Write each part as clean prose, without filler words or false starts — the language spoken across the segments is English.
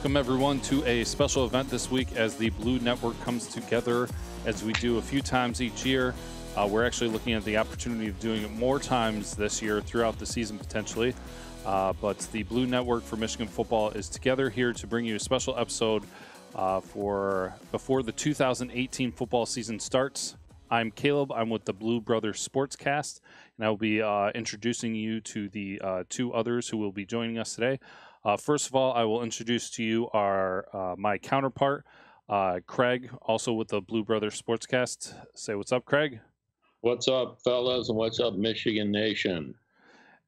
Welcome everyone to a special event this week as the Blue Network comes together as we do a few times each year. We're actually looking at the opportunity of doing it more times this year throughout the season potentially. But the Blue Network for Michigan football is together here to bring you a special episode for before the 2018 football season starts. I'm Caleb. I'm with the Blue Brothers Sportscast, and I will be introducing you to the two others who will be joining us today. First of all, I will introduce to you my counterpart, Craig, also with the Blue Brothers Sportscast. Say what's up, Craig. What's up, fellas, and what's up, Michigan Nation?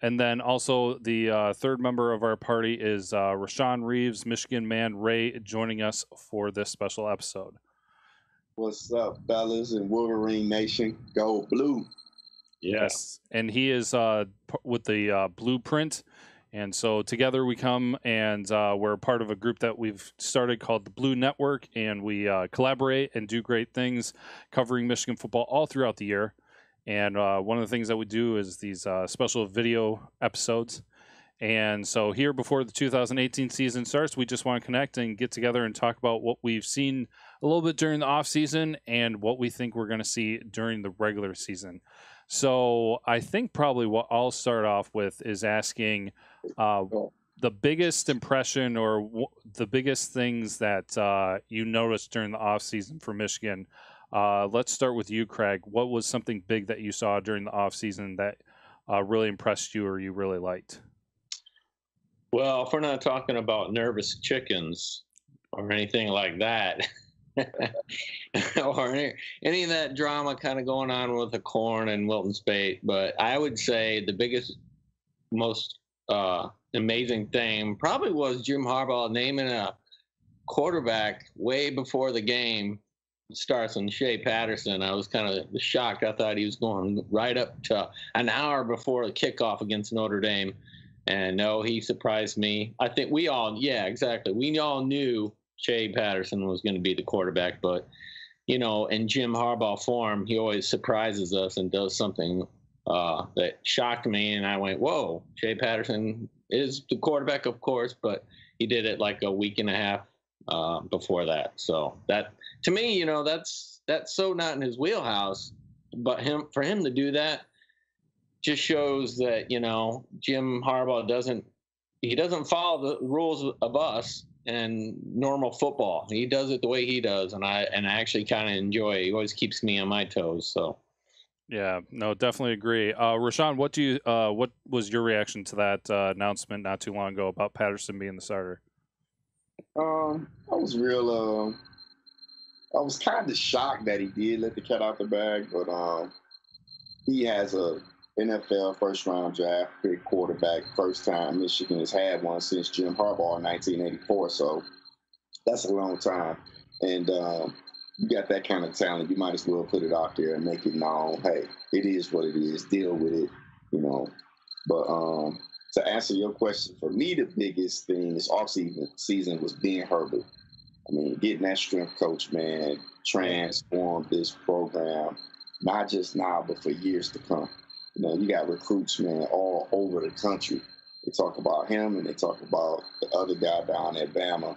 And then also the third member of our party is Rashawn Reeves, Michigan man Ray, joining us for this special episode. What's up, fellas, and Wolverine Nation? Go Blue. Yes, and he is with the Blueprint. And so together we come and we're part of a group that we've started called the Blue Network, and we collaborate and do great things covering Michigan football all throughout the year. And one of the things that we do is these special video episodes. And so here before the 2018 season starts, we just want to connect and get together and talk about what we've seen a little bit during the off season and what we think we're going to see during the regular season. So I think probably what I'll start off with is asking the biggest impression or the biggest things that you noticed during the offseason for Michigan. Let's start with you, Craig. What was something big that you saw during the offseason that really impressed you or you really liked? Well, if we're not talking about nervous chickens or anything like that, or any of that drama kind of going on with the corn and Wilton Spate, but I would say the biggest, most amazing thing probably was Jim Harbaugh naming a quarterback way before the game starts on Shea Patterson. I was kind of shocked. I thought he was going right up to an hour before the kickoff against Notre Dame. And no, he surprised me. I think we all knew Shea Patterson was going to be the quarterback, but, you know, in Jim Harbaugh form, he always surprises us and does something that shocked me. And I went, whoa, Shea Patterson is the quarterback, of course, but he did it like a week and a half before that. So that, to me, you know, that's so not in his wheelhouse, but for him to do that just shows that, you know, Jim Harbaugh doesn't follow the rules of us and normal football. He does it the way he does, and I actually kind of enjoy it. He always keeps me on my toes. So, yeah, no, definitely agree. Rashawn, what was your reaction to that announcement not too long ago about Patterson being the starter? I was kind of shocked that he did let the cat out the bag, but he has a NFL first-round draft pick quarterback. First time Michigan has had one since Jim Harbaugh in 1984, so that's a long time. And you got that kind of talent, you might as well put it out there and make it known. Hey, it is what it is. Deal with it, you know. But to answer your question, for me, the biggest thing this offseason was being Herbert. I mean, getting that strength coach, man, transformed this program, not just now, but for years to come. You know, you got recruits, man, all over the country. They talk about him and they talk about the other guy down at Bama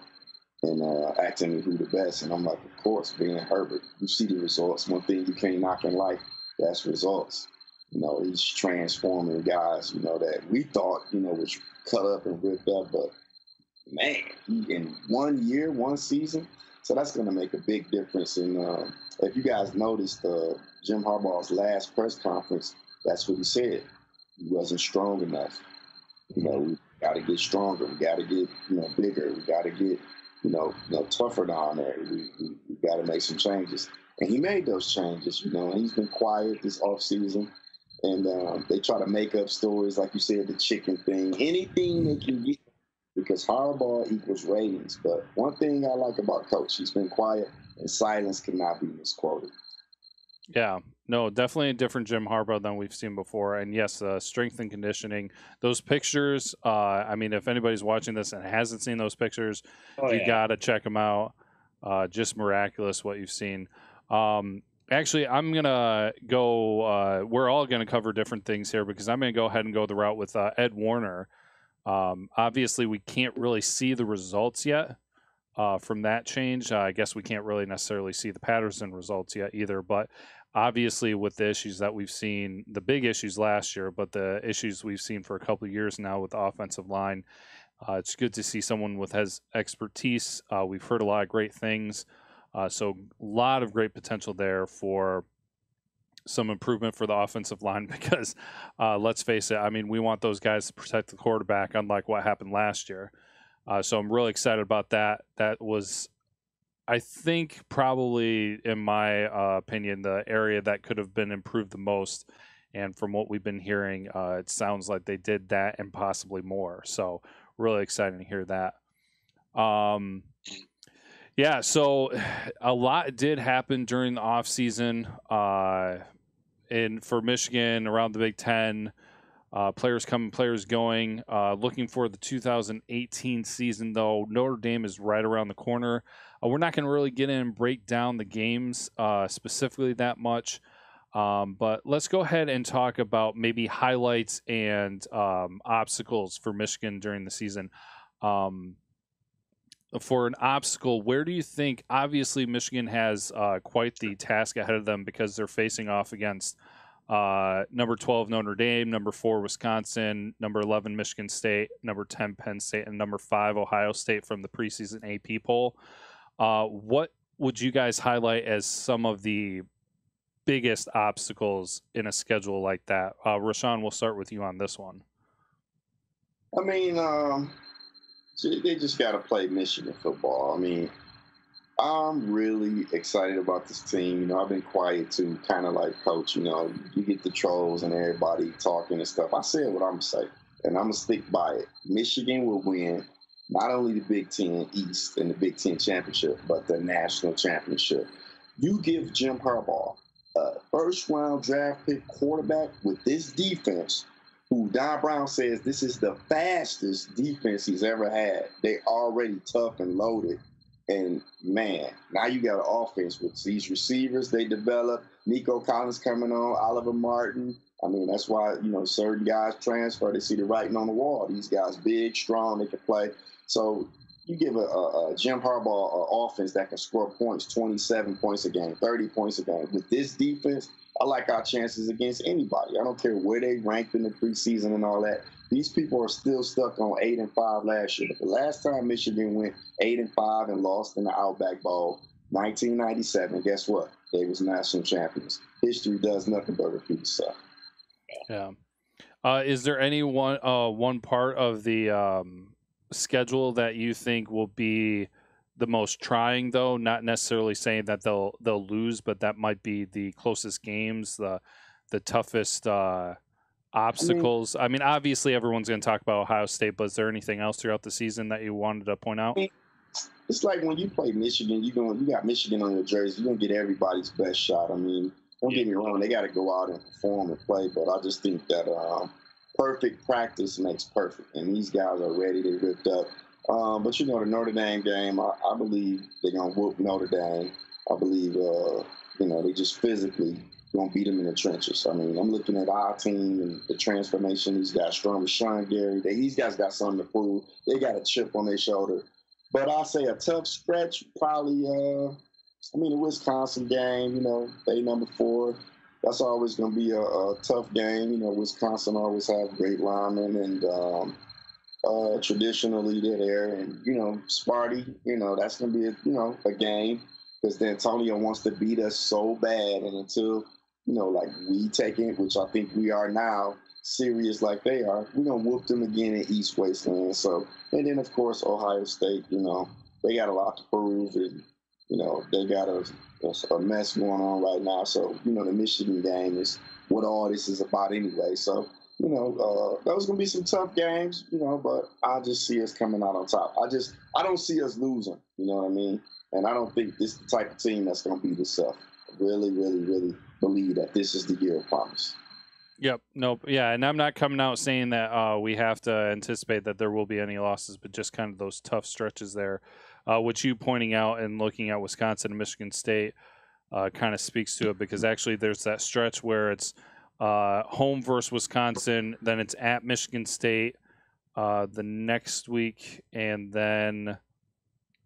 and asking me who the best. And I'm like, of course, being Herbert. You see the results. One thing you can't knock in life, that's results. You know, he's transforming guys, you know, that we thought, you know, was cut up and ripped up. But, man, in 1 year, one season, so that's going to make a big difference. And if you guys noticed Jim Harbaugh's last press conference, that's what he said. He wasn't strong enough. You know, we got to get stronger. We got to get, you know, bigger. We got to get, you know, tougher down there. We got to make some changes. And he made those changes, you know, and he's been quiet this offseason. And they try to make up stories, like you said, the chicken thing, anything they can get, because Harbaugh equals ratings. But one thing I like about Coach, he's been quiet, and silence cannot be misquoted. Yeah, no, definitely a different Jim Harbaugh than we've seen before. And yes, strength and conditioning, those pictures, I mean, if anybody's watching this and hasn't seen those pictures, you got to check them out. Just miraculous what you've seen. Actually, I'm going to go, we're all going to cover different things here because I'm going to go ahead and go the route with Ed Warner. Obviously, we can't really see the results yet, from that change. I guess we can't really necessarily see the Patterson results yet either, but obviously with the issues that we've seen, the big issues last year, but the issues we've seen for a couple of years now with the offensive line, it's good to see someone with has expertise. We've heard a lot of great things, so a lot of great potential there for some improvement for the offensive line because let's face it, I mean, we want those guys to protect the quarterback, unlike what happened last year. So I'm really excited about that. That was, I think, probably, in my opinion, the area that could have been improved the most. And from what we've been hearing, it sounds like they did that and possibly more. So really excited to hear that. Yeah, so a lot did happen during the offseason for Michigan around the Big Ten. Players coming, players going. Looking for the 2018 season, though, Notre Dame is right around the corner. We're not going to really get in and break down the games specifically that much, but let's go ahead and talk about maybe highlights and obstacles for Michigan during the season. For an obstacle, where do you think, obviously Michigan has quite the task ahead of them because they're facing off against number 12 Notre Dame, number 4 Wisconsin, number 11 Michigan State, number 10 Penn State, and number 5 Ohio State from the preseason AP poll. What would you guys highlight as some of the biggest obstacles in a schedule like that? Rashawn, we'll start with you on this one. I mean, they just got to play Michigan football. I mean, I'm really excited about this team. You know, I've been quiet too, kind of like Coach. You know, you get the trolls and everybody talking and stuff. I said what I'm going to say, and I'm going to stick by it. Michigan will win not only the Big Ten East and the Big Ten Championship, but the national championship. You give Jim Harbaugh a first-round draft pick quarterback with this defense, who Don Brown says this is the fastest defense he's ever had. They're already tough and loaded. And, man, now you got an offense with these receivers they develop. Nico Collins coming on, Oliver Martin. I mean, that's why, you know, certain guys transfer. They see the writing on the wall. These guys big, strong, they can play. So you give a Jim Harbaugh an offense that can score points, 27 points a game, 30 points a game. With this defense, I like our chances against anybody. I don't care where they ranked in the preseason and all that. These people are still stuck on 8-5 last year. But the last time Michigan went 8-5 and lost in the Outback Bowl, 1997, guess what? They was national champions. History does nothing but repeat itself. Yeah. Is there any one part of the schedule that you think will be the most trying, though? Not necessarily saying that they'll lose, but that might be the closest games, the toughest obstacles. I mean, obviously everyone's going to talk about Ohio State, but is there anything else throughout the season that you wanted to point out? It's like when you play Michigan, you got Michigan on your jersey, you're going to get everybody's best shot. I mean, don't get me wrong, they got to go out and perform and play, but I just think that perfect practice makes perfect, and these guys are ready. They ripped up. But, you know, the Notre Dame game, I believe they're going to whoop Notre Dame. I believe, you know, they just physically going to beat them in the trenches. I mean, I'm looking at our team and the transformation. These guys strong with Sean Gary. These guys got something to prove. They got a chip on their shoulder. But I'll say a tough stretch, probably, the Wisconsin game, you know, they number 4. That's always going to be a tough game. You know, Wisconsin always have great linemen, and traditionally they're there. And, you know, Sparty, you know, that's going to be, a game, because D'Antonio wants to beat us so bad. And until, you know, like we take it, which I think we are now, serious like they are, we're going to whoop them again in East Wasteland. So, and then, of course, Ohio State, you know, they got a lot to prove. And, you know, they got a mess going on right now. So, you know, the Michigan game is what all this is about anyway. So, you know, those going to be some tough games, you know, but I just see us coming out on top. I don't see us losing, you know what I mean? And I don't think this is the type of team that's going to beat itself. I really, really, really believe that this is the year of promise. Yep. Nope. Yeah. And I'm not coming out saying that we have to anticipate that there will be any losses, but just kind of those tough stretches there, which you pointing out and looking at Wisconsin and Michigan State kind of speaks to it, because actually there's that stretch where it's home versus Wisconsin, then it's at Michigan State the next week, and then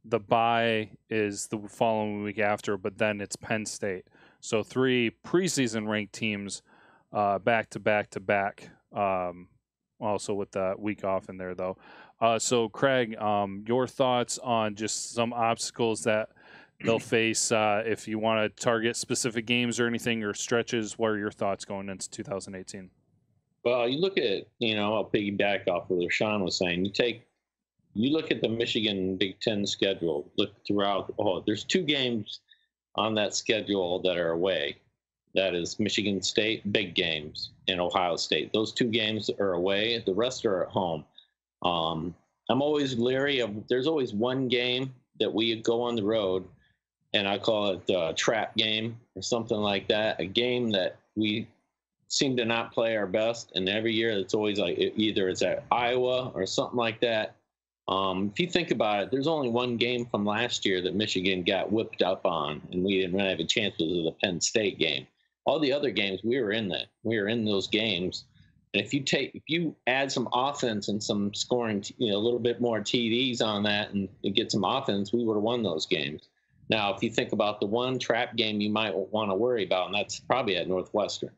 the bye is the following week after, but then it's Penn State. So 3 preseason ranked teams back to back to back. Also with the week off in there, though. So, Craig, your thoughts on just some obstacles that they'll face if you want to target specific games or anything or stretches? What are your thoughts going into 2018? Well, you look at, I'll piggyback off of what Sean was saying. You look at the Michigan Big Ten schedule, look throughout, there's 2 games on that schedule that are away. That is Michigan State, big games, and Ohio State. Those 2 games are away. The rest are at home. I'm always leery of, there's always one game that we go on the road, and I call it a trap game or something like that, a game that we seem to not play our best. And every year it's always like either it's at Iowa or something like that. If you think about it, there's only one game from last year that Michigan got whipped up on, and we didn't really have a chance with the Penn State game. All the other games, we were in those games. And if you add some offense and some scoring, a little bit more TDs on that and get some offense, we would have won those games. Now, if you think about the one trap game you might want to worry about, and that's probably at Northwestern.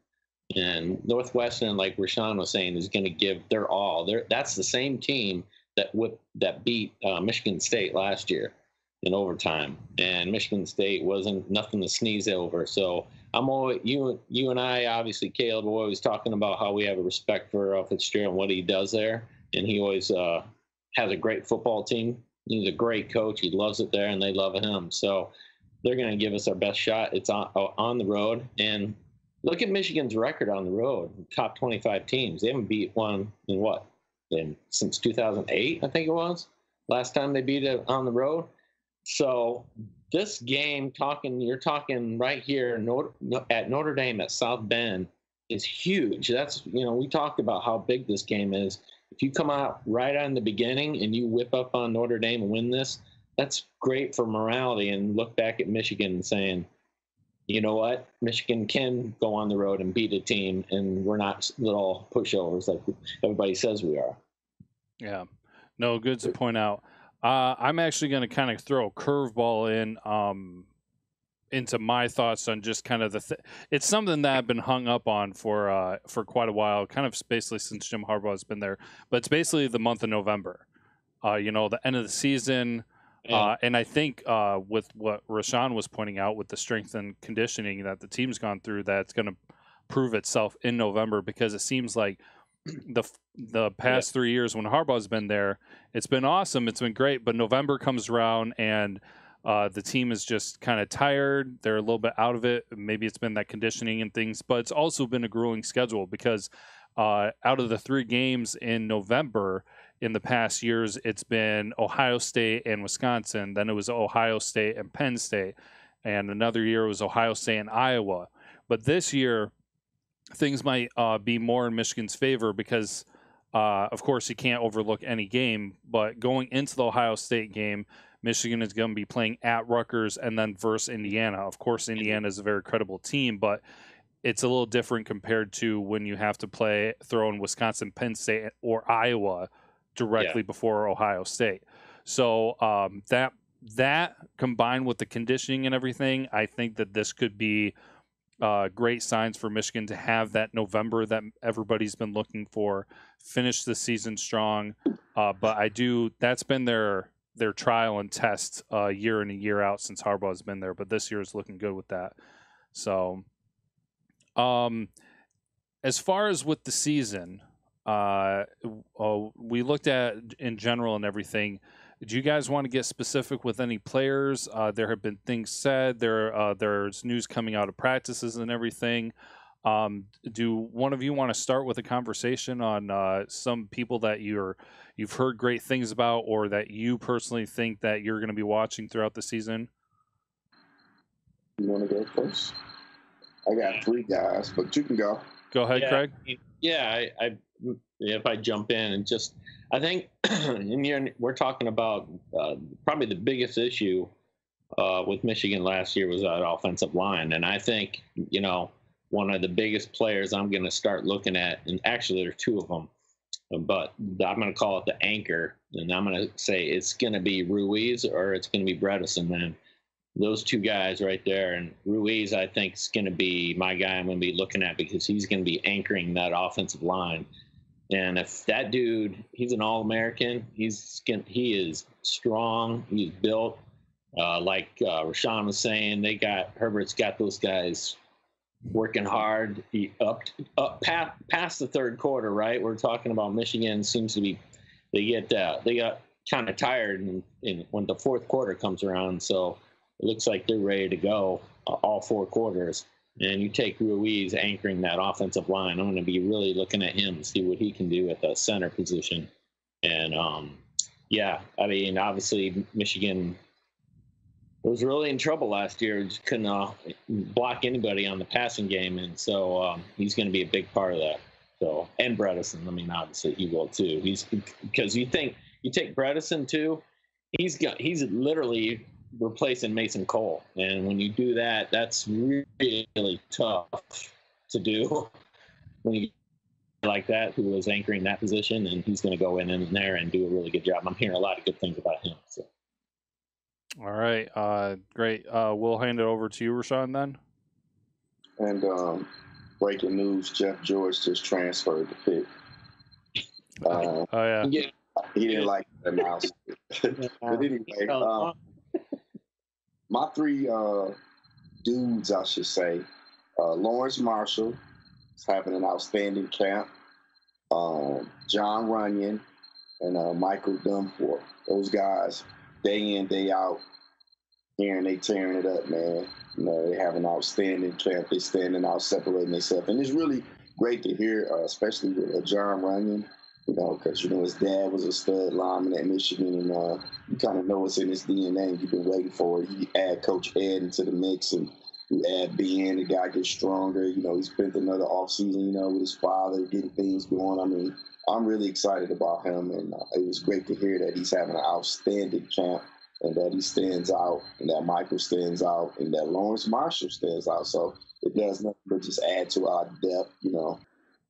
And Northwestern, like Rashawn was saying, is going to give their all. That's the same team that beat Michigan State last year in overtime, and Michigan State wasn't nothing to sneeze over. So I'm always you and I, obviously, Caleb, we're always talking about how we have a respect for Fitzgerald and what he does there, and he always has a great football team. He's a great coach. He loves it there, and they love him. So they're going to give us our best shot. It's on the road, and look at Michigan's record on the road. Top 25 teams. They haven't beat one since 2008, I think it was. Last time they beat it on the road. So this game, you're talking right here at Notre Dame at South Bend, is huge. That's, we talked about how big this game is. If you come out right on the beginning and you whip up on Notre Dame and win this, that's great for morality. And look back at Michigan and saying, you know what, Michigan can go on the road and beat a team, and we're not little pushovers like everybody says we are. Yeah, no, good to point out. I'm actually going to kind of throw a curveball into my thoughts on just kind of it's something that I've been hung up on for quite a while, kind of basically since Jim Harbaugh has been there. But it's basically the month of November, the end of the season. Yeah. And I think with what Rashawn was pointing out with the strength and conditioning that the team's gone through, that's going to prove itself in November, because it seems like the past 3 years when Harbaugh's been there, it's been awesome. It's been great. But November comes around and the team is just kind of tired. They're a little bit out of it. Maybe it's been that conditioning and things, but it's also been a grueling schedule because out of the 3 games in November in the past years, it's been Ohio State and Wisconsin. Then it was Ohio State and Penn State. And another year it was Ohio State and Iowa. But this year, things might be more in Michigan's favor because, of course, you can't overlook any game. But going into the Ohio State game, Michigan is going to be playing at Rutgers and then versus Indiana. Of course, Indiana is a very credible team, but it's a little different compared to when you have to throw in Wisconsin, Penn State, or Iowa directly before Ohio State. So that combined with the conditioning and everything, I think that this could be great signs for Michigan to have that November that everybody's been looking for, finish the season strong. But that's been their trial and test year in and year out since Harbaugh's been there. But this year is looking good with that. So as far as with the season, we looked at in general and everything. Do you guys want to get specific with any players? There have been things said. There's news coming out of practices and everything. Do one of you want to start with a conversation on some people that you've heard great things about, or that you personally think that you're going to be watching throughout the season? You want to go first? I got 3 guys, but you can go. Go ahead, Craig. Yeah, if I jump in and just, I think we're talking about probably the biggest issue with Michigan last year was that offensive line. And I think, one of the biggest players I'm going to start looking at, and actually there are 2 of them, but I'm going to call it the anchor, And I'm going to say it's going to be Ruiz or it's going to be Bredesen, man. Those two guys right there. And Ruiz, I think, is going to be my guy I'm going to be looking at because he's going to be anchoring that offensive line. And if that dude, he's an All-American, he is strong, he's built. Like Rashawn was saying, Herbert's got those guys working hard. He up past the third quarter, right? We're talking about Michigan seems to be they got kind of tired when the fourth quarter comes around. So it looks like they're ready to go all four quarters. And you take Ruiz anchoring that offensive line. I'm going to be really looking at him to see what he can do at the center position. And yeah, I mean, obviously Michigan was really in trouble last year. Just couldn't block anybody on the passing game, and so he's going to be a big part of that. So, and Bredesen, I mean, obviously he will too. Because you take Bredesen too, he's literally replacing Mason Cole, and when you do that, that's really tough to do. When you like that, who was anchoring that position, and he's going to go in there and do a really good job. I'm hearing a lot of good things about him. So. All right, great. We'll hand it over to you, Rashawn, then. And breaking news: Jeff George just transferred to Pitt. Oh yeah. He didn't like the announcement. But anyway, my three dudes, I should say, Lawrence Marshall is having an outstanding camp. John Runyon and Michael Dunford. Those guys, day in, day out, they tearing it up, man. You know, they have an outstanding camp. They standing out, separating themselves. And it's really great to hear, especially with John Runyon, you know, because, you know, his dad was a stud lineman at Michigan, and you kind of know what's in his DNA. You've been waiting for it. You add Coach Ed into the mix, and you add Ben, the guy gets stronger. You know, he spent another offseason, you know, with his father, getting things going. I mean, I'm really excited about him, and it was great to hear that he's having an outstanding camp, and that he stands out, and that Michael stands out, and that Lawrence Marshall stands out. So it does nothing but just add to our depth, you know.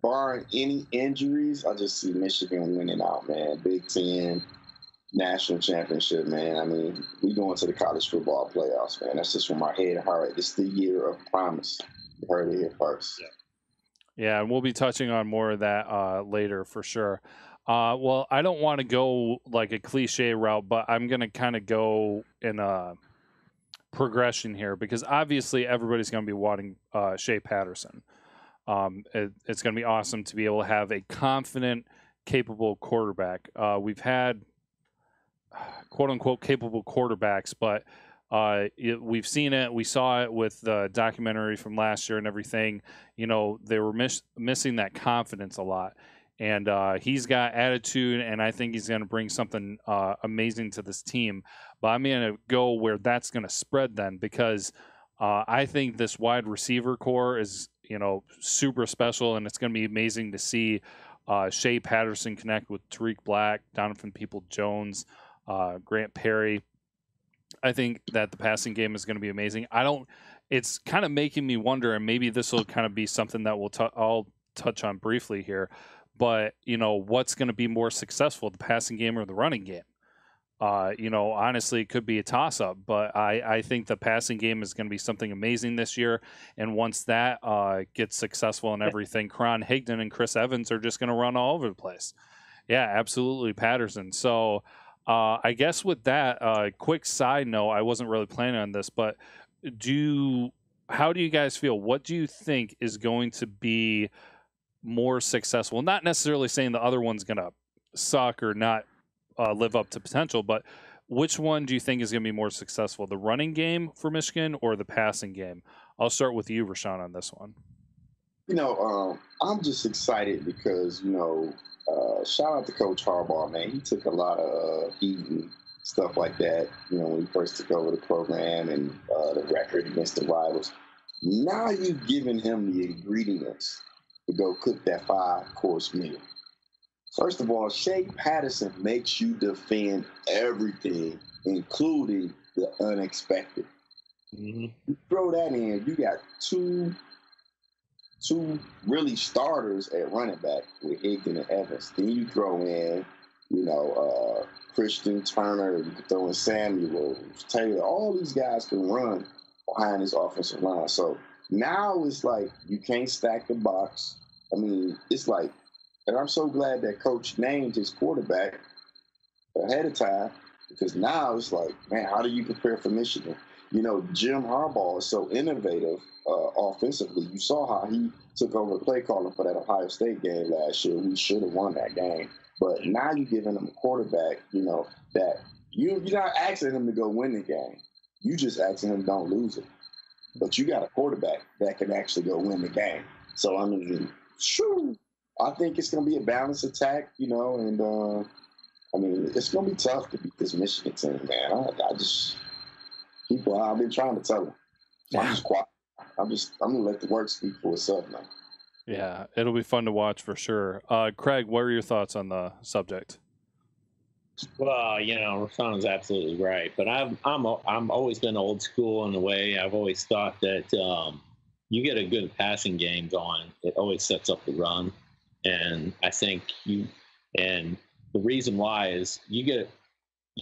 Barring any injuries, I just see Michigan winning out, man. Big Ten, national championship, man. I mean, we going to the college football playoffs, man. That's just from our head and heart. It's the year of promise. You heard it here first. Yeah, and we'll be touching on more of that later for sure. Well, I don't want to go like a cliche route, but I'm going to kind of go in a progression here because obviously everybody's going to be wanting Shea Patterson. It's going to be awesome to be able to have a confident, capable quarterback. We've had quote-unquote capable quarterbacks, but we've seen it. We saw it with the documentary from last year and everything. You know, they were missing that confidence a lot. And he's got attitude, and I think he's going to bring something amazing to this team. But I'm going to go where that's going to spread then because I think this wide receiver core is, you know, super special, and it's going to be amazing to see Shea Patterson connect with Tariq Black, Donovan Peoples-Jones, Grant Perry. I think that the passing game is going to be amazing. It's kind of making me wonder, and maybe this will kind of be something that I'll touch on briefly here. But, you know, what's going to be more successful, the passing game or the running game? You know, honestly, it could be a toss-up, but I think the passing game is going to be something amazing this year. And once that gets successful and everything, Karan Higdon and Chris Evans are just going to run all over the place. Yeah, absolutely, Patterson. So I guess with that, quick side note, I wasn't really planning on this, but how do you guys feel? What do you think is going to be more successful? Not necessarily saying the other one's going to suck or not live up to potential, but which one do you think is going to be more successful, the running game for Michigan or the passing game? I'll start with you, Rashawn, on this one. You know, I'm just excited because, you know, shout out to Coach Harbaugh, man. He took a lot of heat and stuff like that, you know, when he first took over the program and the record against the rivals. Now you've given him the ingredients to go cook that 5-course meal. First of all, Shea Patterson makes you defend everything, including the unexpected. Mm-hmm. You throw that in, you got two really starters at running back with Higdon and Evans. Then you throw in Christian Turner, you could throw in Samuel, Taylor, all these guys can run behind this offensive line. So now it's like you can't stack the box. I mean, it's like, and I'm so glad that coach named his quarterback ahead of time, because now it's like, man, how do you prepare for Michigan? Jim Harbaugh is so innovative offensively. You saw how he took over play calling for that Ohio State game last year. We should have won that game. But now you're giving him a quarterback, that you're not asking him to go win the game. You just asking him don't lose it. But you got a quarterback that can actually go win the game. So, I mean, I think it's going to be a balanced attack, and it's going to be tough to beat this Michigan team, man. I've been trying to tell them. I'm just quiet. I'm going to let the work speak for itself now. Yeah, it'll be fun to watch for sure. Craig, what are your thoughts on the subject? Well, Rashawn's absolutely right, but I'm always been old school in a way. I've always thought that you get a good passing game going, it always sets up the run, and I think the reason why is you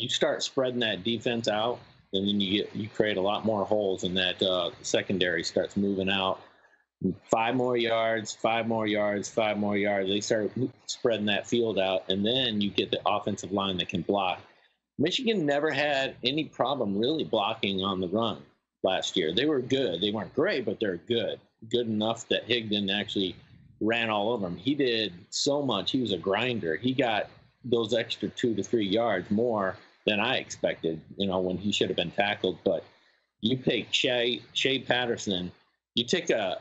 start spreading that defense out, and then you create a lot more holes, and that secondary starts moving out. 5 more yards, 5 more yards, 5 more yards. They start spreading that field out, and then you get the offensive line that can block. Michigan never had any problem really blocking on the run last year. They were good. They weren't great, but they're good. Good enough that Higdon actually ran all over him. He did so much. He was a grinder. He got those extra 2 to 3 yards more than I expected, when he should have been tackled. But you take Shea Patterson, you take a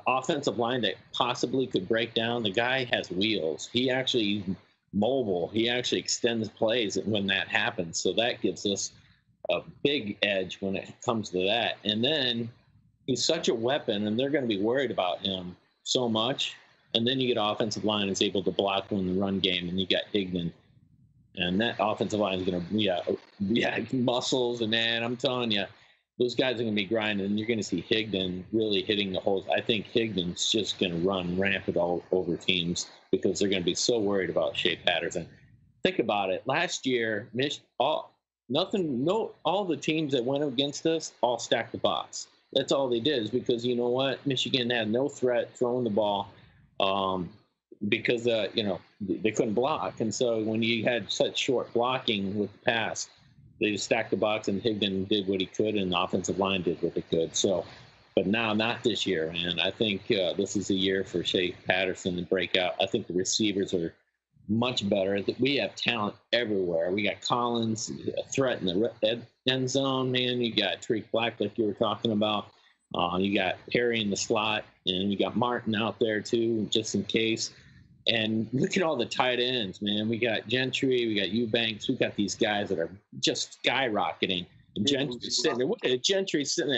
offensive line that possibly could break down. The guy has wheels. He actually mobile. He actually extends plays when that happens. So that gives us a big edge when it comes to that. And then he's such a weapon, and they're going to be worried about him so much. And then you get offensive line is able to block in the run game, and you got Higdon. And that offensive line is going to, muscles. And man, I'm telling you, those guys are going to be grinding, and you're going to see Higdon really hitting the holes. I think Higdon's just going to run rampant all over teams because they're going to be so worried about Shea Patterson. Think about it. Last year, all the teams that went against us all stacked the box. That's all they did, is because you know what? Michigan had no threat throwing the ball because they couldn't block. And so when you had such short blocking with the pass, they just stacked the box, and Higdon did what he could, and the offensive line did what they could. So, but now, not this year, man. I think this is a year for Shea Patterson to break out. I think the receivers are much better. We have talent everywhere. We got Collins, a threat in the end zone, man. You got Tariq Black, like you were talking about. You got Perry in the slot, and you got Martin out there, too, just in case. And look at all the tight ends, man. We got Gentry, we got Eubanks, we got these guys that are just skyrocketing. And Gentry's sitting there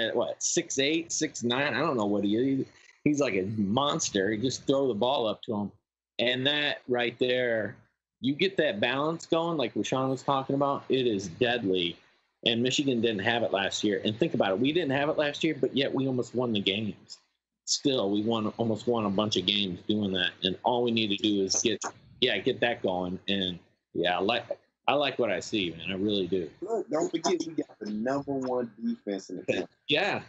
at what, 6'8", 6'9"? I don't know what he is. He's like a monster. You just throw the ball up to him. And that right there, you get that balance going, like Rashawn was talking about, it is deadly. And Michigan didn't have it last year. And think about it, we didn't have it last year, but yet we almost won the games. Still, we almost won a bunch of games doing that, and all we need to do is get that going. And I like what I see, man. I really do. Look, don't forget we got the #1 defense in the country. Yeah,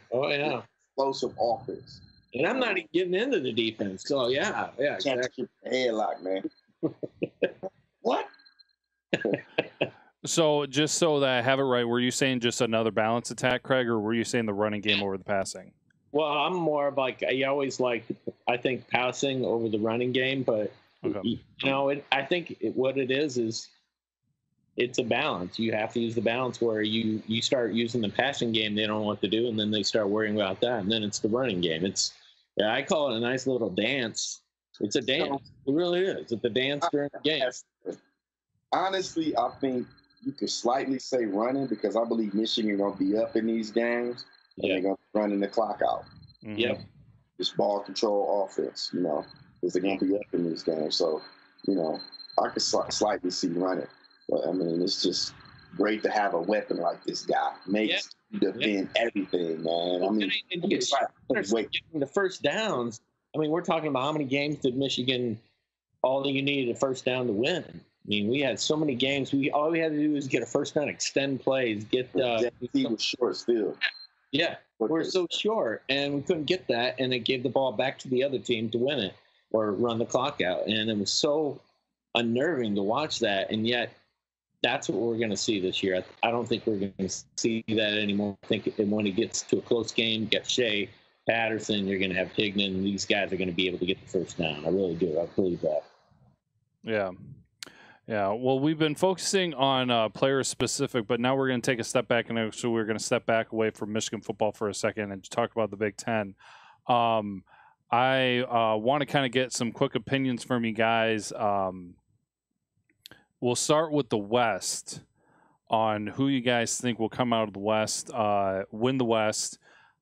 Explosive offense. And I'm not even getting into the defense. So yeah, exactly. Headlock, man. What? So just so that I have it right, were you saying just another balance attack, Craig, or were you saying the running game over the passing? Well, I'm more of like, I think passing over the running game, but okay. I think what it is it's a balance. You have to use the balance where you start using the passing game, they don't know what to do, and then they start worrying about that, and then it's the running game. I call it a nice little dance. It's a dance. It really is. It's a dance during the game. Honestly, I think you could slightly say running, because I believe Michigan going to be up in these games. And they're going to be running the clock out. Mm-hmm. Yep. This ball control offense, because they're going to be up in these games. So, I could slightly see running. But, I mean, it's just great to have a weapon like this guy. Makes you defend everything, man. I mean, the first downs. I mean, we're talking about how many games did Michigan, all you needed a first down to win. mean, we had so many games. All we had to do was get a first down, extend plays, get he was short still. Yeah, we're so short, and we couldn't get that, and it gave the ball back to the other team to win it or run the clock out, and it was so unnerving to watch that, and yet that's what we're going to see this year. I don't think we're going to see that anymore. I think when it gets to a close game, you got Shea, Patterson, you're going to have Higdon, and these guys are going to be able to get the first down. I really do. I believe that. Yeah. Yeah, well, we've been focusing on player specific, but now we're going to take a step back, and so we're going to step back away from Michigan football for a second and talk about the Big Ten. I want to kind of get some quick opinions from you guys. We'll start with the West on who you guys think will come out of the West, win the West,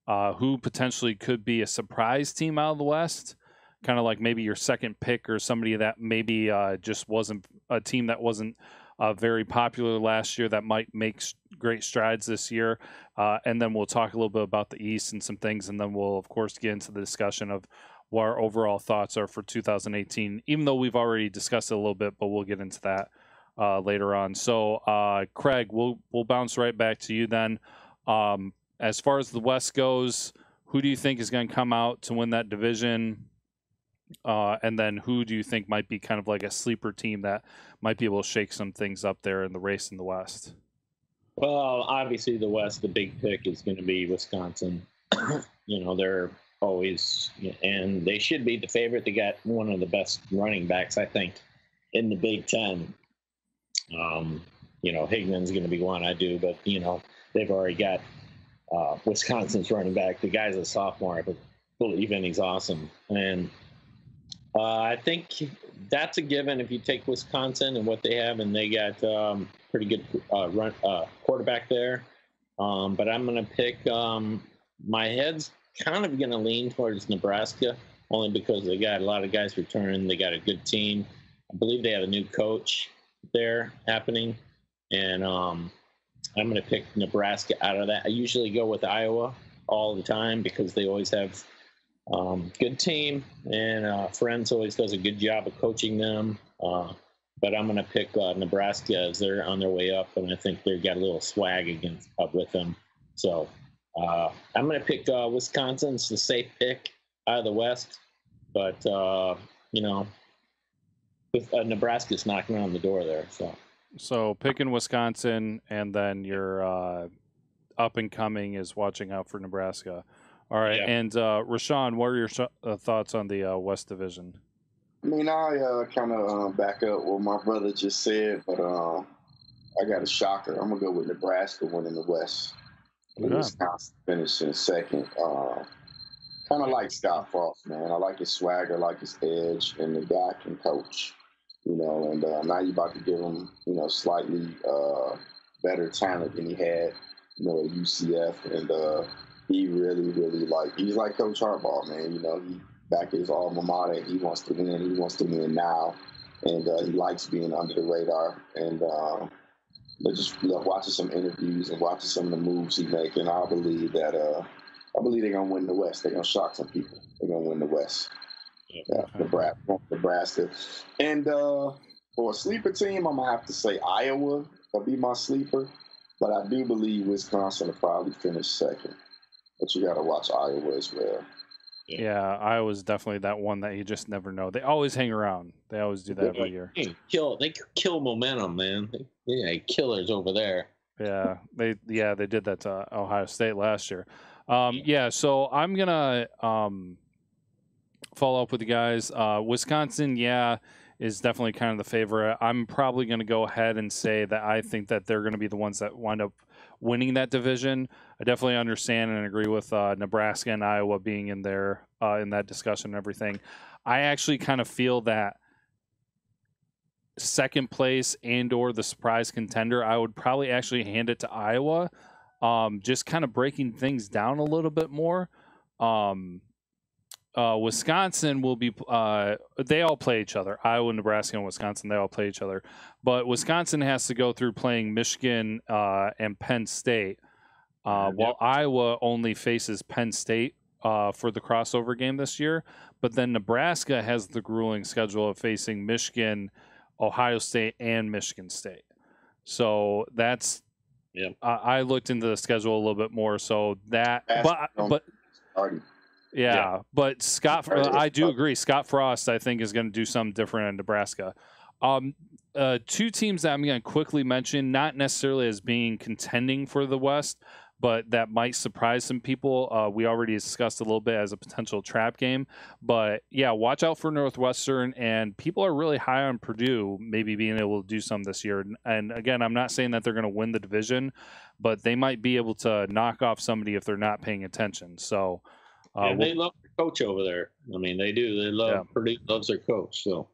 who potentially could be a surprise team out of the West. Kind of like maybe your second pick or somebody that maybe just wasn't a team that wasn't very popular last year that might make great strides this year. And then we'll talk a little bit about the East and some things. And then we'll, of course, get into the discussion of what our overall thoughts are for 2018, even though we've already discussed it a little bit, but we'll get into that later on. So, Craig, we'll bounce right back to you then. As far as the West goes, who do you think is going to come out to win that division? And then who do you think might be kind of like a sleeper team that might be able to shake some things up there in the race in the West? Well, obviously the West, the big pick is going to be Wisconsin. They're always, and they should be the favorite. They got one of the best running backs, I think, in the Big Ten. Higdon's going to be one, I do, but, they've already got Wisconsin's running back. The guy's a sophomore, I believe, and he's awesome. And I think that's a given if you take Wisconsin and what they have, and they got pretty good quarterback there. But I'm going to pick my head's kind of going to lean towards Nebraska, only because they got a lot of guys returning. They got a good team. I believe they have a new coach there happening, and I'm going to pick Nebraska out of that. I usually go with Iowa all the time because they always have good team, and Friends always does a good job of coaching them. But I'm going to pick Nebraska as they're on their way up, and I think they've got a little swag up with them. So I'm going to pick Wisconsin. It's the safe pick out of the West, but Nebraska's knocking on the door there. So picking Wisconsin, and then your up and coming is watching out for Nebraska. All right, yeah. And Rashawn, what are your thoughts on the West Division? I mean, I kind of back up what my brother just said, but I got a shocker. I'm going to go with Nebraska winning the West. Okay. Wisconsin finishing second. Kind of like Scott Frost, man. I like his swagger, I like his edge, and the guy can coach. And now you're about to give him, slightly better talent than he had, at UCF. And he really, really he's like Coach Harbaugh, man. He back at his alma mater. He wants to win. He wants to win now. And he likes being under the radar. And just watching some interviews and watching some of the moves he makes, and I believe that they're going to win the West. They're going to shock some people. They're going to win the West. Yeah, Nebraska. And for a sleeper team, I'm going to have to say Iowa will be my sleeper. But I do believe Wisconsin will probably finish second. But you got to watch Iowa as well. Yeah, Iowa's definitely that one that you just never know. They always hang around. They always do that every year. They kill momentum, man. They killers over there. Yeah, they did that to Ohio State last year. So I'm gonna follow up with you guys. Wisconsin, is definitely kind of the favorite. I'm probably going to go ahead and say that I think that they're going to be the ones that wind up winning that division. I definitely understand and agree with Nebraska and Iowa being in there in that discussion and everything. I actually kind of feel that second place and or the surprise contender, I would probably actually hand it to Iowa, just kind of breaking things down a little bit more. Wisconsin will be they all play each other. Iowa, Nebraska, and Wisconsin, they all play each other. But Wisconsin has to go through playing Michigan and Penn State, while Iowa only faces Penn State for the crossover game this year. But then Nebraska has the grueling schedule of facing Michigan, Ohio State, and Michigan State. So that's I looked into the schedule a little bit more. So that, but Scott, I do agree. Scott Frost, I think, is going to do something different in Nebraska. Two teams that I'm going to quickly mention, not necessarily as being contending for the West, but that might surprise some people. We already discussed a little bit as a potential trap game. But, yeah, watch out for Northwestern. And people are really high on Purdue maybe being able to do some this year. And, again, I'm not saying that they're going to win the division, but they might be able to knock off somebody if they're not paying attention. So, they love their coach over there. I mean, they do. They love Purdue loves their coach. So,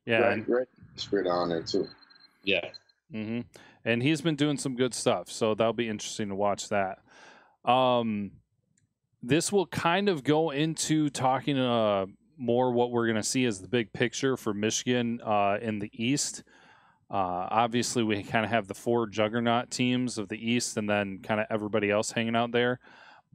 yeah, great spread on there too. Yeah. Mm-hmm. And he's been doing some good stuff, so that'll be interesting to watch that. This will kind of go into talking more what we're going to see as the big picture for Michigan in the East. Obviously, we kind of have the 4 juggernaut teams of the East and then kind of everybody else hanging out there.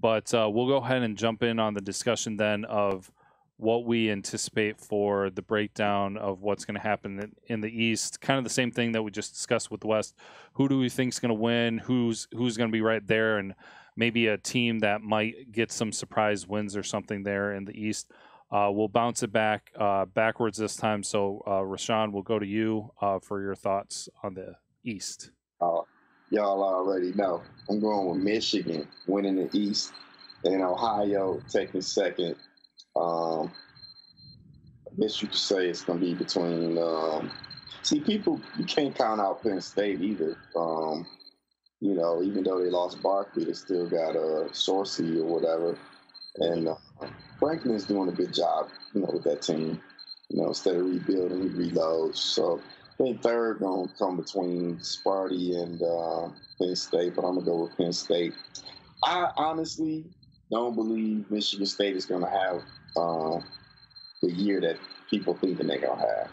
But we'll go ahead and jump in on the discussion then of what we anticipate for the breakdown of what's going to happen in the East. Kind of the same thing that we just discussed with the West. Who do we think is going to win? Who's going to be right there? And maybe a team that might get some surprise wins or something there in the East. We'll bounce it backwards this time. So, Rashawn, we'll go to you for your thoughts on the East. Y'all already know. I'm going with Michigan winning the East and Ohio taking second. I guess you could say it's going to be between people, you can't count out Penn State either. Even though they lost Barkley, they still got Sorsey or whatever. And Franklin's doing a good job, with that team. Instead of rebuilding, he reloads. So I think third going to come between Sparty and Penn State, but I'm going to go with Penn State. I honestly don't believe Michigan State is going to have the year that people think they're going to have.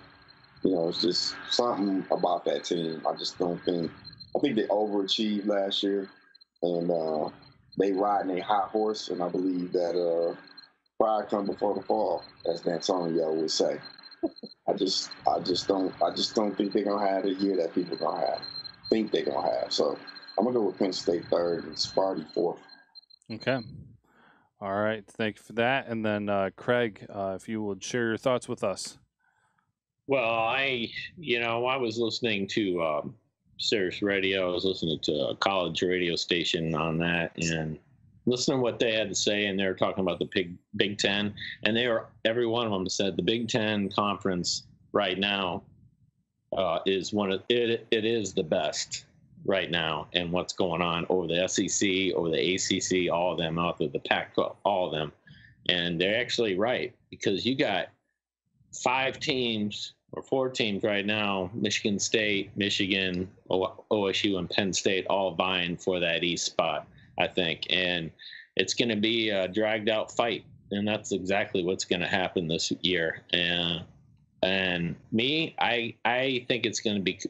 It's just something about that team. I just don't think. I think they overachieved last year, and they riding a high horse, and I believe that pride comes before the fall, as D'Antonio would say. I just don't think they're gonna have the year that people think they're gonna have. So I'm gonna go with Penn State third and Sparty fourth. Okay. All right. Thank you for that. And then Craig, if you would share your thoughts with us. Well, I was listening to Sirius Radio. I was listening to a college radio station on that and listening to what they had to say. And they were talking about the Big Ten, and every one of them said the Big Ten conference right now is it is the best right now, and what's going on over the SEC, over the ACC, all of them out there, the Pac-12, all of them. And they're actually right, because you got 5 teams or 4 teams right now, Michigan State, Michigan, OSU, and Penn State, all vying for that East spot, I think. And it's going to be a dragged out fight. And that's exactly what's going to happen this year. And me, I think it's going to be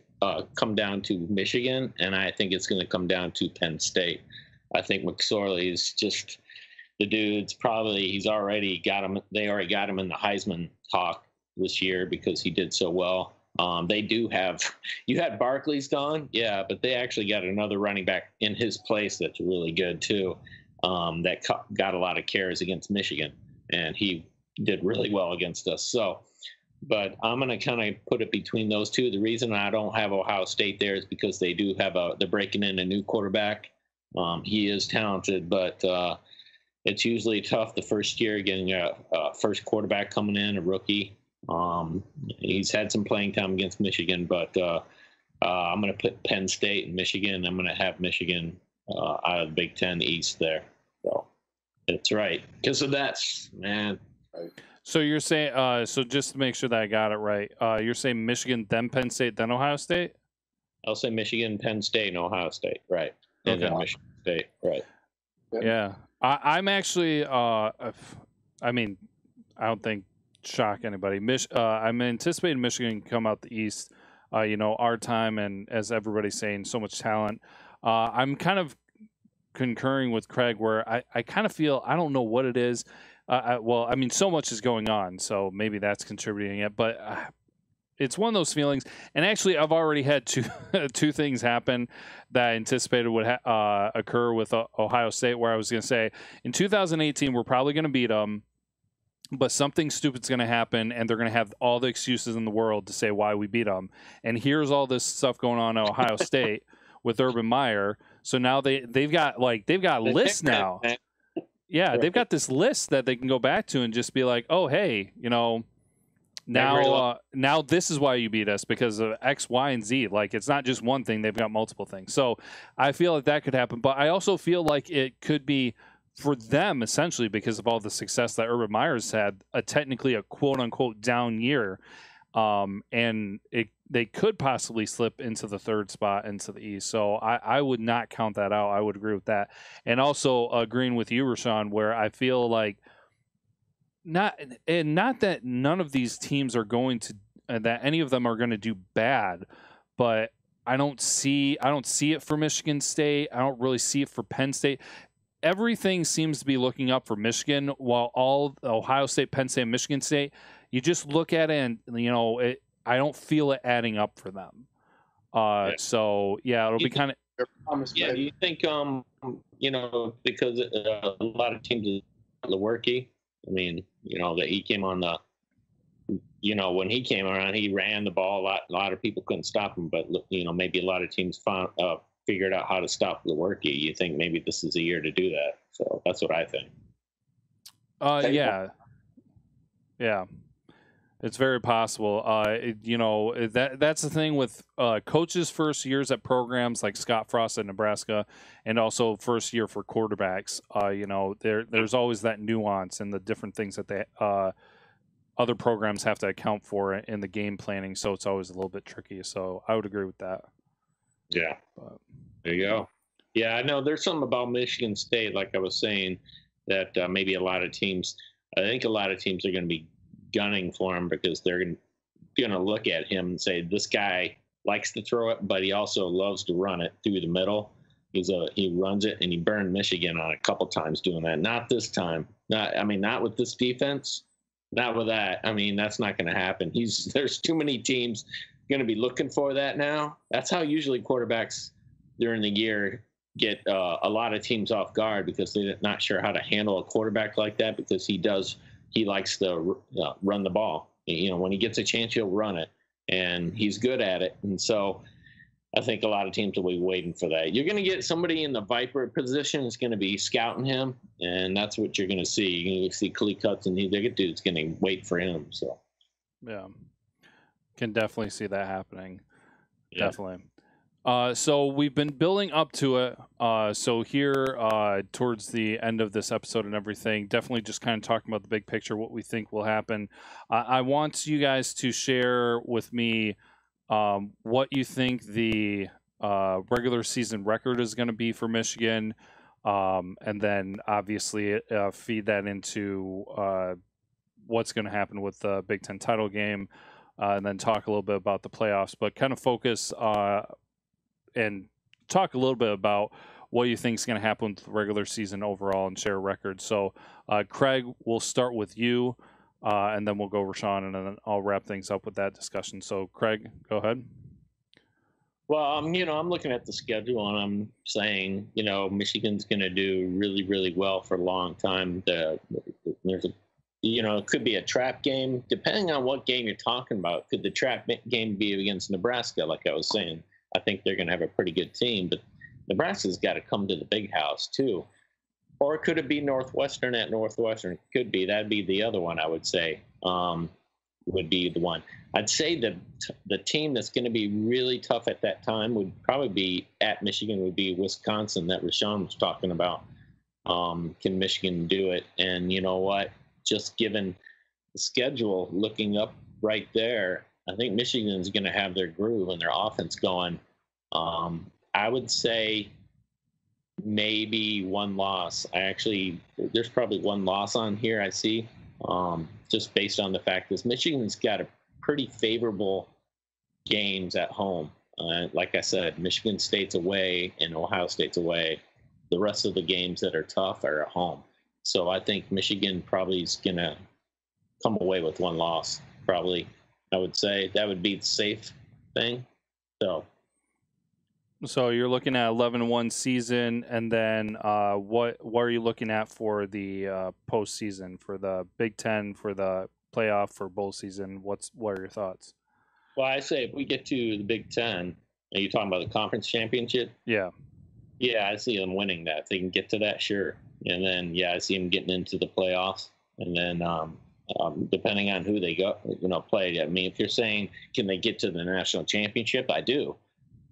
come down to Michigan, and I think it's going to come down to Penn State. I think McSorley is just the dude's probably he's already got him. They already got him in the Heisman talk this year because he did so well. They do have you had Barkley's gone, yeah, but they actually got another running back in his place that's really good too. That got a lot of carries against Michigan, and he did really well against us. So. But I'm going to kind of put it between those two. The reason I don't have Ohio State there is because they do have they're breaking in a new quarterback. He is talented, but it's usually tough the first year getting a first quarterback coming in, a rookie. He's had some playing time against Michigan, but I'm going to put Penn State and Michigan. I'm going to have Michigan out of the Big Ten East there. So that's right. Because of that, man. So you're saying, so just to make sure that I got it right, you're saying Michigan, then Penn State, then Ohio State? I'll say Michigan, Penn State, and Ohio State, right? And then Michigan State, right? Yeah, I'm actually, I mean, I don't think shock anybody. I'm anticipating Michigan can come out the East. Our time, and as everybody's saying, so much talent. I'm kind of concurring with Craig, where I kind of feel I don't know what it is. So much is going on, so maybe that's contributing it. But it's one of those feelings. And actually, I've already had two things happen that I anticipated would occur with Ohio State, where I was going to say in 2018 we're probably going to beat them, but something stupid's going to happen, and they're going to have all the excuses in the world to say why we beat them. And here's all this stuff going on at Ohio State with Urban Meyer. So now they've got lists now. Yeah, Right. they've got this list that they can go back to and just be like, oh, hey, now this is why you beat us, because of X, Y, and Z. Like, it's not just one thing. They've got multiple things. So I feel like that could happen. But I also feel like it could be for them, essentially, because of all the success that Urban Meyer's had, technically a quote-unquote down year. And they could possibly slip into the third spot into the East. So I would not count that out. I would agree with that. And also agreeing with you, Rashawn, where I feel like not that none of these teams are going to that any of them are going to do bad, but I don't see it for Michigan State. I don't really see it for Penn State. Everything seems to be looking up for Michigan, while all Ohio State, Penn State, and Michigan State, you just look at it and I don't feel it adding up for them. So yeah, it'll be kind of. Yeah, do you think because a lot of teams, Lewerke, I mean, that he came on the, when he came around, he ran the ball a lot. A lot of people couldn't stop him, but maybe a lot of teams figured out how to stop Lewerke. You think maybe this is a year to do that? So that's what I think. Yeah. It's very possible. That's the thing with coaches' first years at programs like Scott Frost at Nebraska, and also first year for quarterbacks. There's always that nuance and the different things that other programs have to account for in the game planning. So it's always a little bit tricky. So I would agree with that. Yeah. There you go. Yeah, I know there's something about Michigan State, like I was saying, that maybe I think a lot of teams are going to be gunning for him because they're going to look at him and say, this guy likes to throw it, but he also loves to run it through the middle. He runs it, and he burned Michigan on a couple times doing that. Not this time. Not with this defense. Not with that. That's not going to happen. There's too many teams going to be looking for that now. That's how usually quarterbacks during the year get a lot of teams off guard, because they're not sure how to handle a quarterback like that, because he likes to run the ball. When he gets a chance, he'll run it, and he's good at it. And so I think a lot of teams will be waiting for that. You're going to get somebody in the Viper position that's going to be scouting him, and that's what you're going to see. You're going to see Klee Cuts, and the dude's going to wait for him. So, yeah, can definitely see that happening. Yeah. Definitely. So we've been building up to it. So here towards the end of this episode and everything, definitely just kind of talking about the big picture, what we think will happen. I want you guys to share with me what you think the regular season record is going to be for Michigan, and then obviously feed that into what's going to happen with the Big Ten title game, and then talk a little bit about the playoffs, but kind of focus and talk a little bit about what you think is going to happen with the regular season overall and share records. So, Craig, we'll start with you, and then we'll go Rashawn, and then I'll wrap things up with that discussion. So, Craig, go ahead. Well, I'm looking at the schedule, and I'm saying, Michigan's going to do really, really well for a long time. There's it could be a trap game, depending on what game you're talking about. Could the trap game be against Nebraska, like I was saying? I think they're going to have a pretty good team, but Nebraska's got to come to the big house too. Or could it be Northwestern at Northwestern? Could be. That'd be the other one, I would say, would be the one. I'd say the team that's going to be really tough at that time would probably be at Michigan, would be Wisconsin, that Rashawn was talking about. Can Michigan do it? And you know what? Just given the schedule, looking up right there, I think Michigan's going to have their groove and their offense going. I would say maybe one loss. There's probably one loss on here I see, just based on the fact that Michigan's got a pretty favorable games at home. Like I said, Michigan State's away and Ohio State's away. The rest of the games that are tough are at home. So I think Michigan probably is going to come away with one loss, probably. I would say that would be the safe thing. So you're looking at 11-1 season, and then what are you looking at for the postseason, for the Big Ten, for the playoff, for bowl season? What are your thoughts? Well, I say if we get to the Big Ten, are you talking about the conference championship? Yeah. Yeah, I see them winning that. If they can get to that, sure. And then, yeah, I see them getting into the playoffs. And then, depending on who they go, play. I mean, if you're saying can they get to the national championship, I do.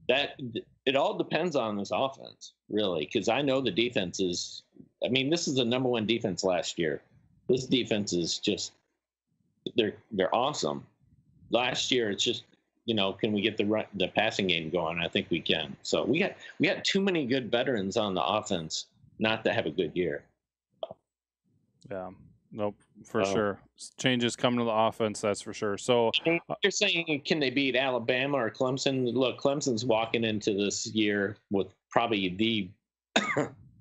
That it all depends on this offense, really, because I know the defense is. I mean, this is the number one defense last year. This defense is just they're awesome. Last year, it's just can we get the passing game going? I think we can. So we got too many good veterans on the offense not to have a good year. Yeah. Nope, for sure. Changes coming to the offense, that's for sure. So you're saying, can they beat Alabama or Clemson? Look, Clemson's walking into this year with probably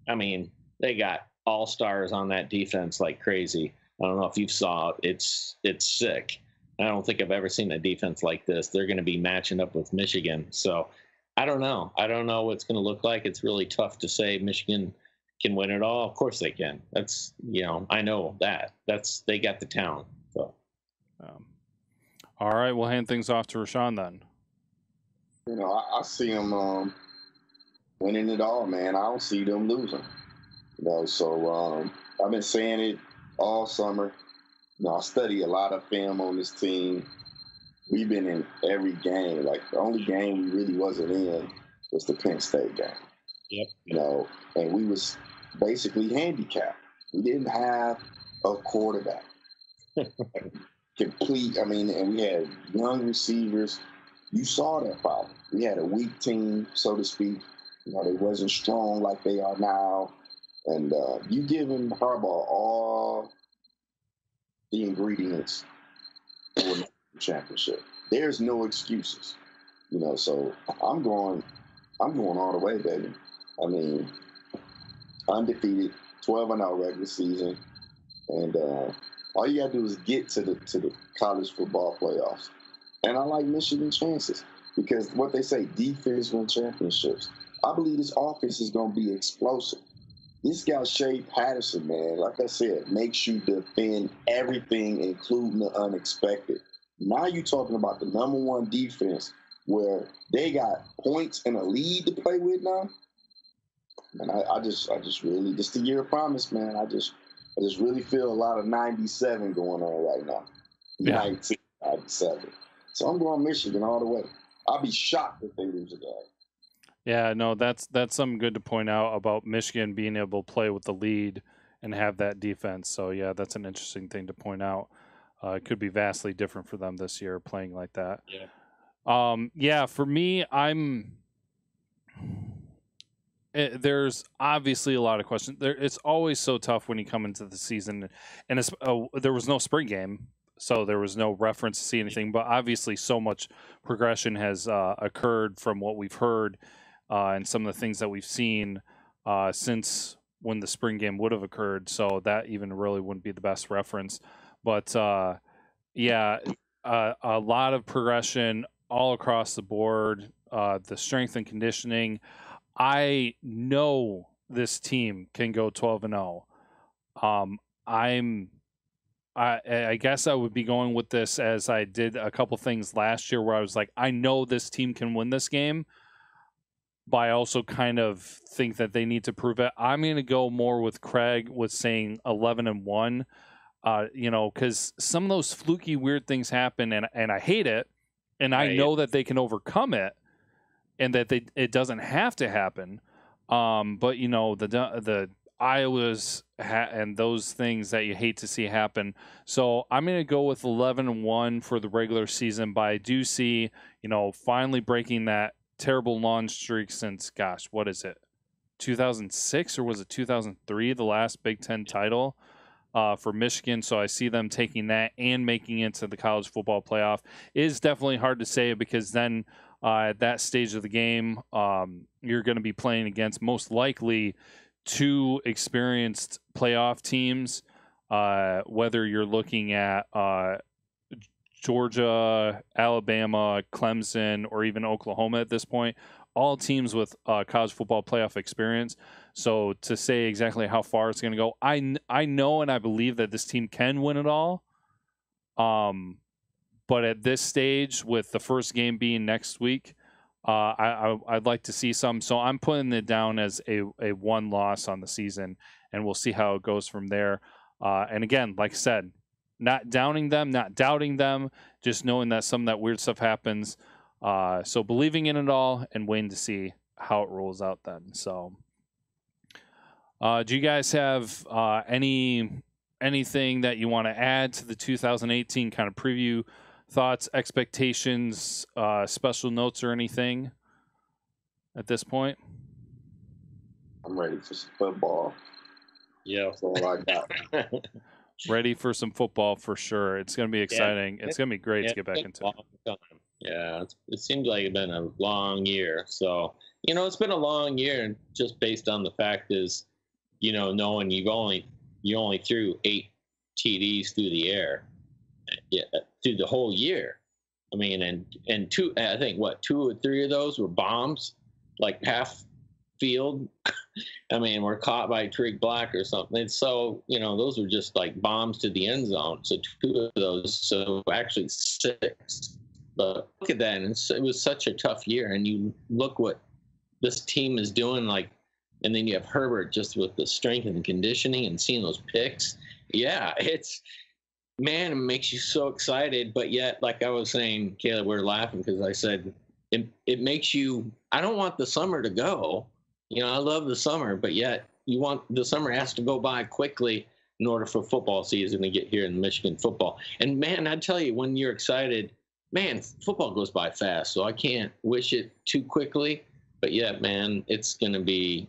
I mean, they got all-stars on that defense like crazy. I don't know if you saw it. It's sick. I don't think I've ever seen a defense like this. They're going to be matching up with Michigan. So I don't know. I don't know what it's going to look like. It's really tough to say Michigan can win it all. Of course they can. That's, I know that. They got the talent. So. All right, we'll hand things off to Rashawn then. I see them winning it all, man. I don't see them losing. So I've been saying it all summer. I study a lot of film on this team. We've been in every game. Like, the only game we really wasn't in was the Penn State game. Yep. And we was basically handicapped. We didn't have a quarterback. Complete, and we had young receivers. You saw that problem. We had a weak team, so to speak. They wasn't strong like they are now. And you giving Harbaugh all the ingredients for the championship. There's no excuses. So I'm going all the way, baby. Undefeated, 12-0 regular season, and all you gotta do is get to the college football playoffs. And I like Michigan's chances because what they say, defense wins championships. I believe this offense is gonna be explosive. This guy Shea Patterson, man, like I said, makes you defend everything, including the unexpected. Now you're talking about the number one defense where they got points and a lead to play with now. And I just really, just the year of promise, man. I just really feel a lot of 97 going on right now. Yeah. 1997. So I'm going Michigan all the way. I'll be shocked if they lose a game. Yeah, no, that's something good to point out about Michigan being able to play with the lead and have that defense. So, yeah, that's an interesting thing to point out. It could be vastly different for them this year playing like that. Yeah. For me, there's obviously a lot of questions. It's always so tough when you come into the season, and there was no spring game, so there was no reference to see anything. But obviously, so much progression has occurred from what we've heard and some of the things that we've seen since when the spring game would have occurred. So that even really wouldn't be the best reference. But a lot of progression all across the board. The strength and conditioning. I know this team can go 12-0. I guess I would be going with this as I did a couple things last year where I was like, I know this team can win this game, but I also kind of think that they need to prove it. I'm going to go more with Craig with saying 11-1, because some of those fluky, weird things happen, and I hate it, and I know that they can overcome it, and that it doesn't have to happen. But the Iowas and those things that you hate to see happen. So I'm going to go with 11-1 for the regular season, but I do see, finally breaking that terrible long streak since, gosh, what is it? 2006 or was it 2003, the last Big Ten title for Michigan. So I see them taking that and making it to the college football playoff. It is definitely hard to say because then at that stage of the game, you're going to be playing against most likely two experienced playoff teams, whether you're looking at Georgia, Alabama, Clemson, or even Oklahoma at this point, all teams with college football playoff experience. So to say exactly how far it's going to go, I know and I believe that this team can win it all. But at this stage, with the first game being next week, I'd like to see some. So I'm putting it down as a one loss on the season, and we'll see how it goes from there. And again, like I said, not downing them, not doubting them, just knowing that some of that weird stuff happens. So believing in it all and waiting to see how it rolls out then. So do you guys have anything that you want to add to the 2018 kind of preview? Thoughts, expectations, special notes, or anything at this point? I'm ready for some football. Yeah. That's all I got. Ready for some football for sure. It's going to be exciting. It's going to be great to get back into it. Yeah, it seems like it's been a long year. So, it's been a long year just based on the fact is, knowing you only threw 8 TDs through the air. Yeah, through the whole year. I mean, and two, I think 2 or 3 of those were bombs, like half field. I mean, were caught by Trig Black or something. And so, those were just like bombs to the end zone. So 2 of those, so actually 6. But look at that. And it was such a tough year. And you look what this team is doing, and then you have Herbert just with the strength and conditioning and seeing those picks. Yeah, man, it makes you so excited, but yet, like I was saying, Caleb, we're laughing because I said it makes you. I don't want the summer to go. I love the summer, but yet the summer has to go by quickly in order for football season to get here in Michigan football. And man, I tell you, when you're excited, man, football goes by fast. So I can't wish it too quickly, but yet, man, it's gonna be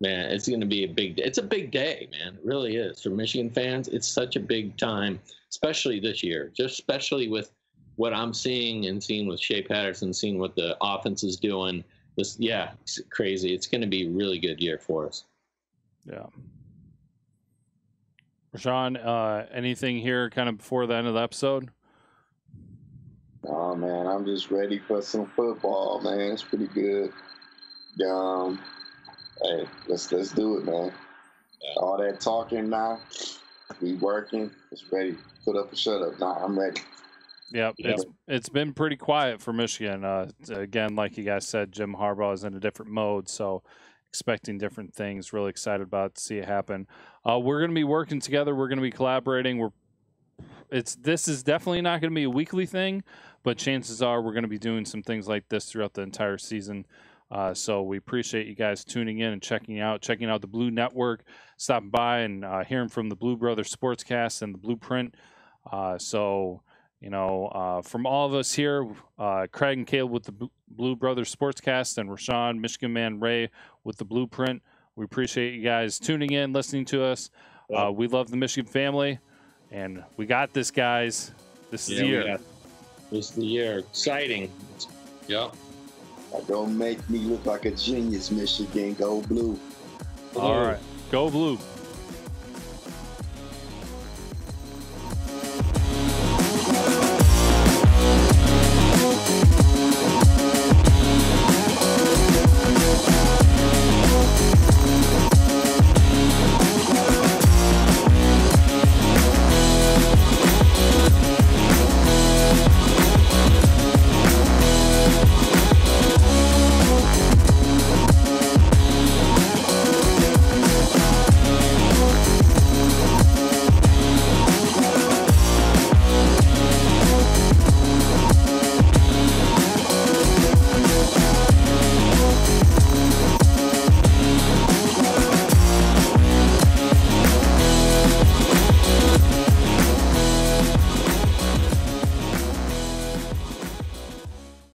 a big day. It's a big day, man. It really is. For Michigan fans, it's such a big time, especially this year, just especially with what I'm seeing with Shea Patterson, seeing what the offense is doing. It's crazy. It's going to be a really good year for us. Yeah. Rashawn, anything here kind of before the end of the episode? Oh, man, I'm just ready for some football, man. It's pretty good. Hey, let's do it, man. All that talking now, we working. It's ready. Put up or shut up. Nah, I'm ready. Yep. It's been pretty quiet for Michigan. Again, like you guys said, Jim Harbaugh is in a different mode, so expecting different things. Really excited about to see it happen. We're going to be working together. We're going to be collaborating. This is definitely not going to be a weekly thing, but chances are we're going to be doing some things like this throughout the entire season. So we appreciate you guys tuning in and checking out the Blue Network, stopping by and hearing from the Blue Brothers Sportscast and the Blueprint. From all of us here, Craig and Caleb with the Blue Brothers Sportscast and Rashawn, Michigan Man Ray with the Blueprint. We appreciate you guys tuning in, listening to us. We love the Michigan family, and we got this, guys. This is the year. This is the year. Exciting. Yep. Don't make me look like a genius, Michigan. Go Blue. All right. Go Blue.